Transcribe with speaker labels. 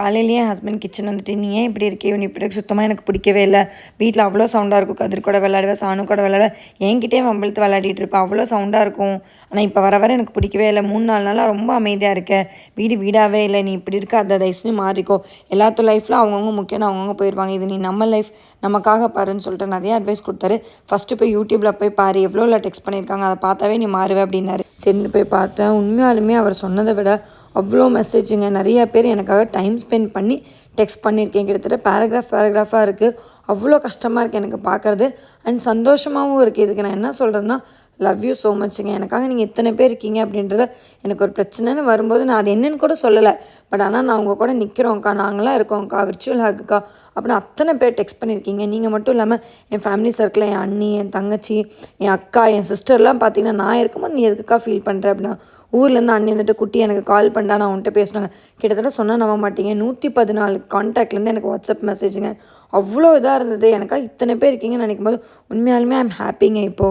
Speaker 1: காலையிலேயே husband kitchen வந்துட்டு, "நீ ஏன் இப்படி இருக்க? இவன் இப்படி சுத்தமா எனக்கு பிடிக்கவே இல்ல. வீட்ல அவ்வளோ சவுண்டா இருக்கும். கதிர் கூட விளையாடுவேன், சானு கூட விளையாடுவேன். என்கிட்டயே வம்பிழுத்து விளையாடிட்டு இருப்ப. அவ்வளோ சவுண்டா இருக்கும். ஆனா இப்ப வர வர எனக்கு பிடிக்கவே இல்ல. 3, 4 நாளா ரொம்ப அமைதியா இருக்க. வீடு வீடாவே இல்ல. நீ இப்படி இருக்காத. தயவு செஞ்சு மாறிக்கோ. எல்லாத்து லைஃப்ல அவங்கவங்க முக்கியம்னு அவங்கவங்க போயிருவாங்க. இது நீ நம்ம லைஃப் நமக்காக பாருன்னு" சொல்லிட்டு நெறைய அட்வைஸ் குடுத்தாரு. "ஃபர்ஸ்ட்டு போய் யூடியூப்ல போய் பாரு. எவ்வளோல டெக்ஸ்ட் பண்ணியிருக்காங்க. அத பார்த்தாவே நீ மாறுவ" அப்படின்னாரு. சரின்னு போய் பார்த்தேன். உண்மையாலுமே அவர் சொன்னத விட அவ்வளோ மெசேஜுங்க. நெறைய பேர் எனக்காக டைம் ஸ்பெண்ட் பண்ணி டெக்ஸ்ட் பண்ணியிருக்கேன். கிட்டத்தட்ட பேராகிராஃபாக இருக்குது. அவ்வளோ கஷ்டமாக இருக்குது எனக்கு பார்க்குறது. அண்ட் சந்தோஷமாகவும் இருக்குது. இதுக்கு நான் என்ன சொல்கிறேன்னா, லவ் யூ ஸோ மச்சுங்க. எனக்காக நீங்கள் இத்தனை பேர் இருக்கீங்க அப்படின்றத எனக்கு ஒரு பிரச்சனைன்னு வரும்போது நான் அது என்னன்னு கூட சொல்லலை. பட் ஆனால் நான் உங்கள் கூட நிற்கிறோங்க்கா, நாங்களாம் இருக்கோங்க்கா, விர்ச்சுவல் ஹக்குக்கா அப்படின்னு அத்தனை பேர் டெக்ஸ்ட் பண்ணியிருக்கீங்க. நீங்கள் மட்டும் இல்லாமல் என் ஃபேமிலி சர்க்கிளில் என் அண்ணி, என் தங்கச்சி, என் அக்கா, என் சிஸ்டர்லாம் பார்த்தீங்கன்னா, நான் இருக்கும்போது நீ எதுக்குக்கா ஃபீல் பண்ணுற அப்படின்னா, ஊர்லேருந்து அண்ணி வந்துட்டு, "குட்டி எனக்கு கால் பண்ணா நான் உன்கிட்ட பேசினாங்க." கிட்டத்தட்ட சொன்னால் நம்ப மாட்டீங்க, 114 கான்டாக்ட்லேருந்து எனக்கு வாட்ஸ்அப் மெசேஜுங்க. அவ்வளோ இதாக இருந்தது. எனக்காக இத்தனை பேர் இருக்கீங்கன்னு நினைக்கும்போது உண்மையாலுமே ஐ அம் ஹாப்பிங்க இப்போது.